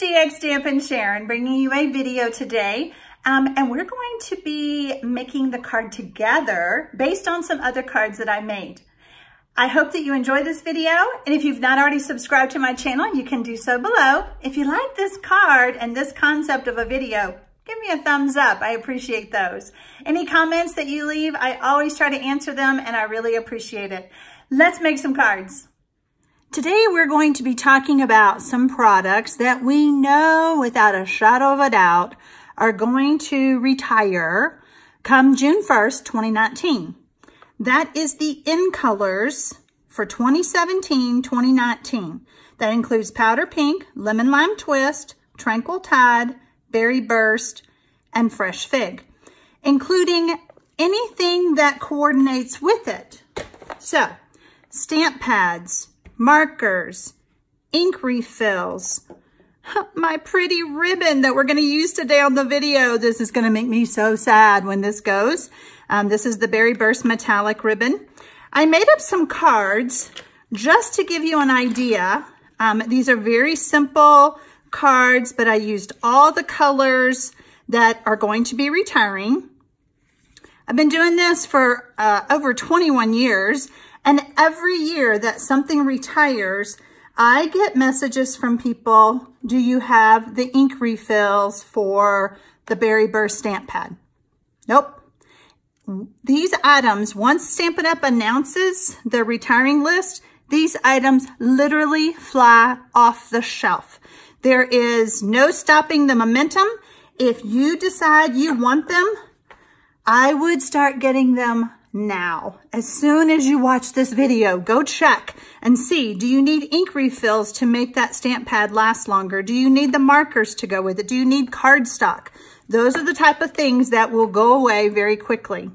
it's TxStampin Sharon bringing you a video today. And we're going to be making the card together based on some other cards that I made. I hope that you enjoy this video. And if you've not already subscribed to my channel, you can do so below. If you like this card and this concept of a video, give me a thumbs up. I appreciate those. Any comments that you leave, I always try to answer them and I really appreciate it. Let's make some cards. Today we're going to be talking about some products that we know without a shadow of a doubt are going to retire come June 1st, 2019. That is the InColors for 2017-2019. That includes Powder Pink, Lemon Lime Twist, Tranquil Tide, Berry Burst, and Fresh Fig, including anything that coordinates with it. So, stamp pads, markers, ink refills, my pretty ribbon that we're going to use today on the video. This is going to make me so sad when this goes. This is the Berry Burst metallic ribbon. I made up some cards just to give you an idea. These are very simple cards, but I used all the colors that are going to be retiring. I've been doing this for over 21 years, and every year that something retires, I get messages from people, do you have the ink refills for the Berry Burst stamp pad? Nope. These items, once Stampin' Up announces their retiring list, these items literally fly off the shelf. There is no stopping the momentum. If you decide you want them, I would start getting them now. As soon as you watch this video, go check and see, do you need ink refills to make that stamp pad last longer? Do you need the markers to go with it? Do you need cardstock? Those are the type of things that will go away very quickly.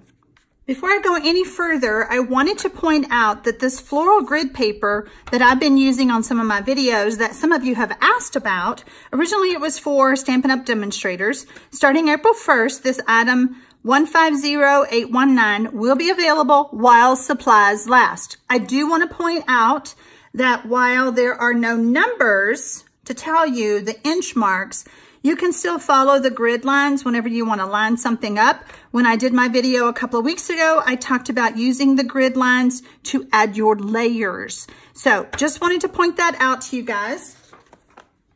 Before I go any further, I wanted to point out that this floral grid paper that I've been using on some of my videos that some of you have asked about, originally it was for Stampin' Up demonstrators. Starting April 1st, this item 150819 will be available while supplies last. I do want to point out that while there are no numbers to tell you the inch marks, you can still follow the grid lines whenever you want to line something up. When I did my video a couple of weeks ago, I talked about using the grid lines to add your layers. So just wanted to point that out to you guys.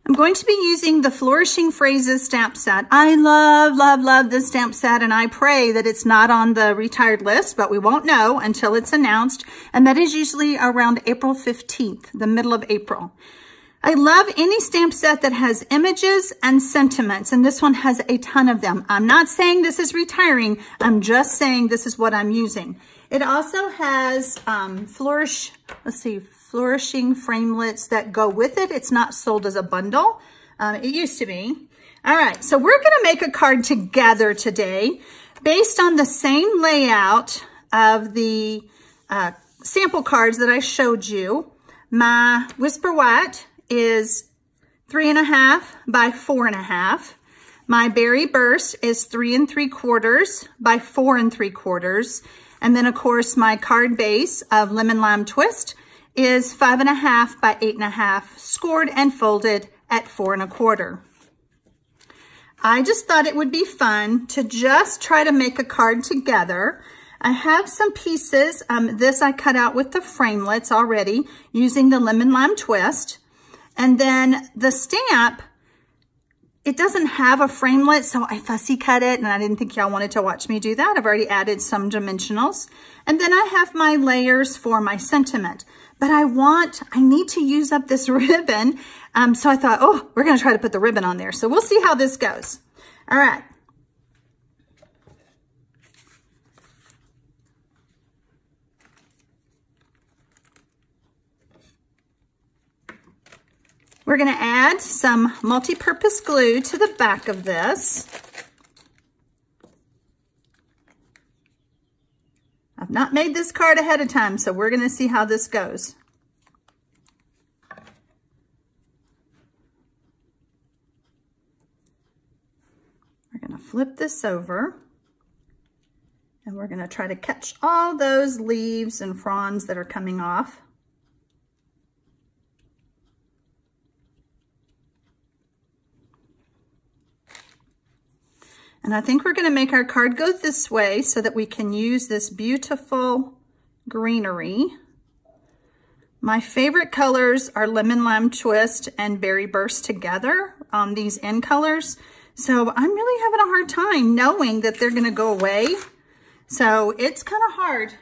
I'm going to be using the Flourishing Phrases stamp set. I love, love, love this stamp set, and I pray that it's not on the retired list, but we won't know until it's announced, and that is usually around April 15th, the middle of April. I love any stamp set that has images and sentiments, and this one has a ton of them. I'm not saying this is retiring. I'm just saying this is what I'm using. It also has Flourishing framelits that go with it. It's not sold as a bundle. It used to be. All right, so we're going to make a card together today based on the same layout of the sample cards that I showed you. My Whisper White is 3.5 by 4.5. My Berry Burst is 3 3/4 by 4 3/4. And then of course my card base of Lemon Lime Twist is 5.5 by 8.5, scored and folded at 4 1/4. I just thought it would be fun to just try to make a card together. I have some pieces. This I cut out with the framelits already using the Lemon Lime Twist. And then the stamp, it doesn't have a framelit, so I fussy cut it, and I didn't think y'all wanted to watch me do that. I've already added some dimensionals. And then I have my layers for my sentiment. But I need to use up this ribbon. So I thought, oh, we're going to try to put the ribbon on there. So we'll see how this goes. All right. We're going to add some multi-purpose glue to the back of this. I've not made this card ahead of time, so we're going to see how this goes. We're going to flip this over, and we're going to try to catch all those leaves and fronds that are coming off. And I think we're gonna make our card go this way so that we can use this beautiful greenery. My favorite colors are Lemon Lime Twist and Berry Burst together on these InColors. So I'm really having a hard time knowing that they're gonna go away. So it's kind of hard.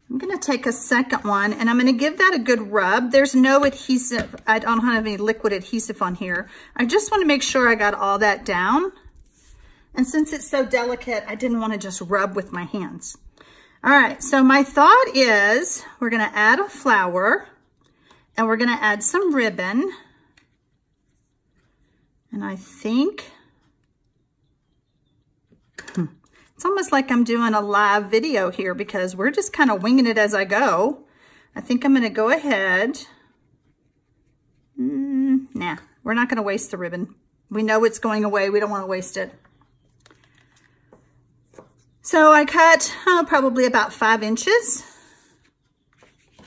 I'm gonna take a second one and I'm gonna give that a good rub. There's no adhesive. I don't have any liquid adhesive on here. I just wanna make sure I got all that down. And since it's so delicate, I didn't wanna just rub with my hands. All right, so my thought is we're gonna add a flower and we're gonna add some ribbon. And I think, it's almost like I'm doing a live video here because we're just kind of winging it as I go. I think I'm gonna go ahead. Nah, we're not gonna waste the ribbon. We know it's going away, we don't wanna waste it. So I cut probably about 5 inches. I'm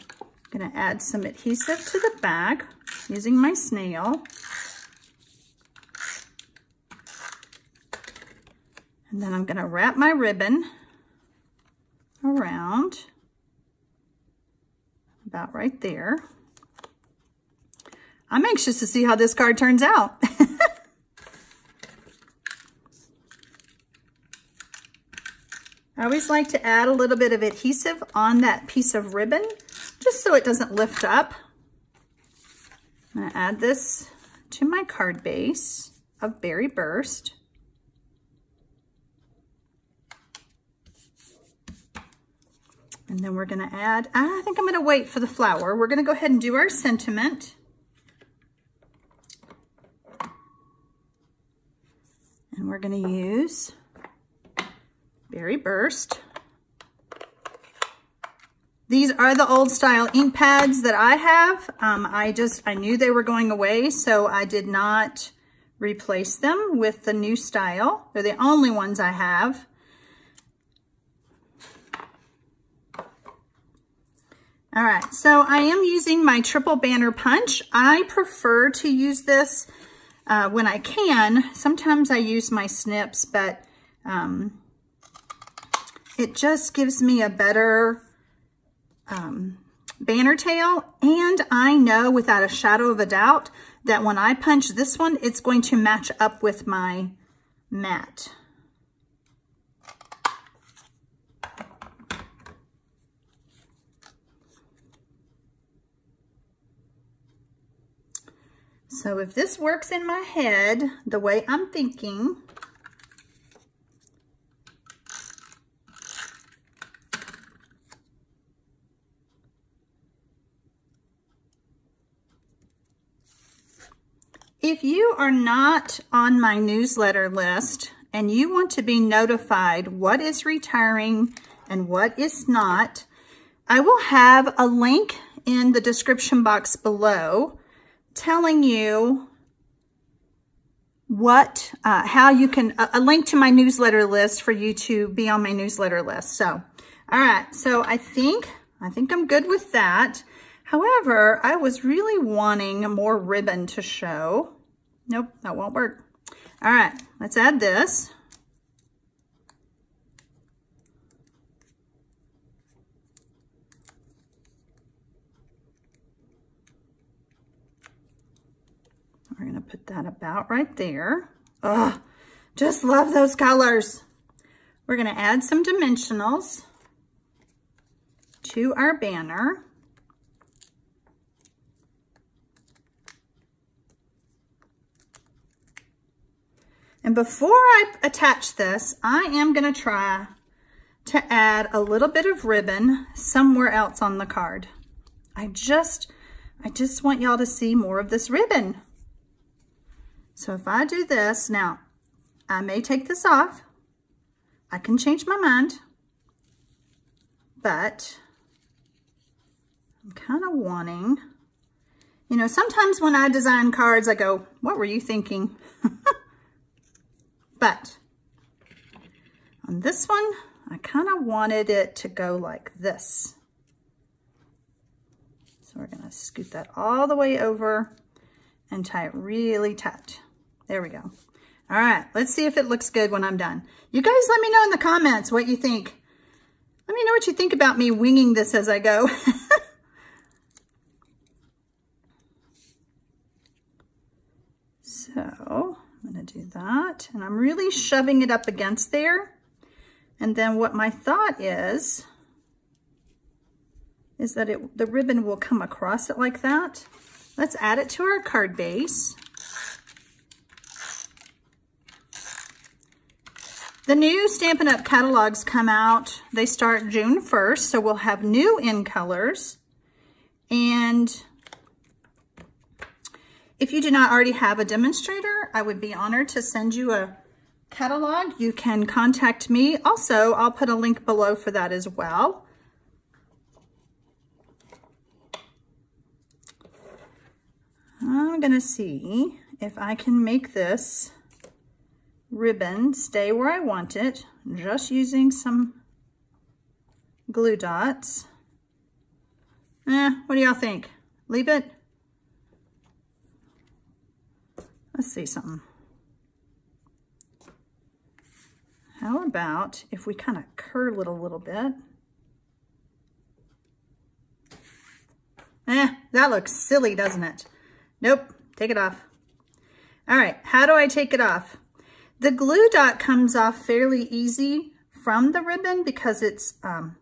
gonna add some adhesive to the back using my snail. And then I'm gonna wrap my ribbon around about right there. I'm anxious to see how this card turns out. I always like to add a little bit of adhesive on that piece of ribbon, just so it doesn't lift up. I'm gonna add this to my card base of Berry Burst. And then we're gonna add, I think I'm gonna wait for the flower. We're gonna go ahead and do our sentiment. And we're gonna use Berry Burst. These are the old style ink pads that I have. I knew they were going away, so I did not replace them with the new style. They're the only ones I have. All right, so I am using my triple banner punch. I prefer to use this when I can. Sometimes I use my snips, but it just gives me a better banner tail. And I know without a shadow of a doubt that when I punch this one, it's going to match up with my mat. So if this works in my head the way I'm thinking, if you are not on my newsletter list and you want to be notified what is retiring and what is not, I will have a link in the description box below telling you what, how you can, a link to my newsletter list for you to be on my newsletter list. So, all right, so I think I'm good with that. However, I was really wanting more ribbon to show. Nope, that won't work. All right, let's add this. We're gonna put that about right there. Oh, just love those colors. We're gonna add some dimensionals to our banner. And before I attach this, I am gonna try to add a little bit of ribbon somewhere else on the card. I just want y'all to see more of this ribbon. So if I do this, now I may take this off. I can change my mind, but I'm kind of wanting, you know, sometimes when I design cards, I go, what were you thinking? But on this one, I kind of wanted it to go like this. So we're gonna scoot that all the way over and tie it really tight. There we go. All right, let's see if it looks good when I'm done. You guys let me know in the comments what you think. Let me know what you think about me winging this as I go. So I'm going to do that. And I'm really shoving it up against there. And then what my thought is that the ribbon will come across it like that. Let's add it to our card base. The new Stampin' Up! Catalogs come out. They start June 1st, so we'll have new InColors. And if you do not already have a demonstrator, I would be honored to send you a catalog. You can contact me. Also, I'll put a link below for that as well. I'm gonna see if I can make this ribbon stay where I want it, just using some glue dots. What do y'all think? Leave it? Let's see something. How about if we kind of curl it a little bit? That looks silly, doesn't it? Nope, take it off. All right, how do I take it off? The glue dot comes off fairly easy from the ribbon because it's, I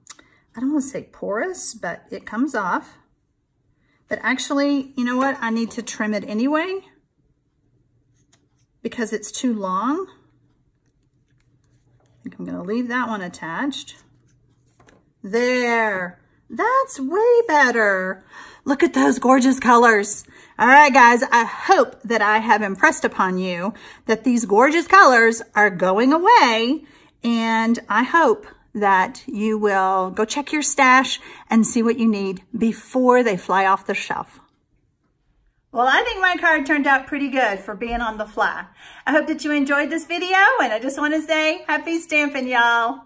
don't want to say porous, but it comes off. But actually, you know what? I need to trim it anyway because it's too long. I think I'm going to leave that one attached. There. That's way better. Look at those gorgeous colors. All right, guys, I hope that I have impressed upon you that these gorgeous colors are going away, and I hope that you will go check your stash and see what you need before they fly off the shelf. Well, I think my card turned out pretty good for being on the fly. I hope that you enjoyed this video, and I just want to say happy stamping, y'all.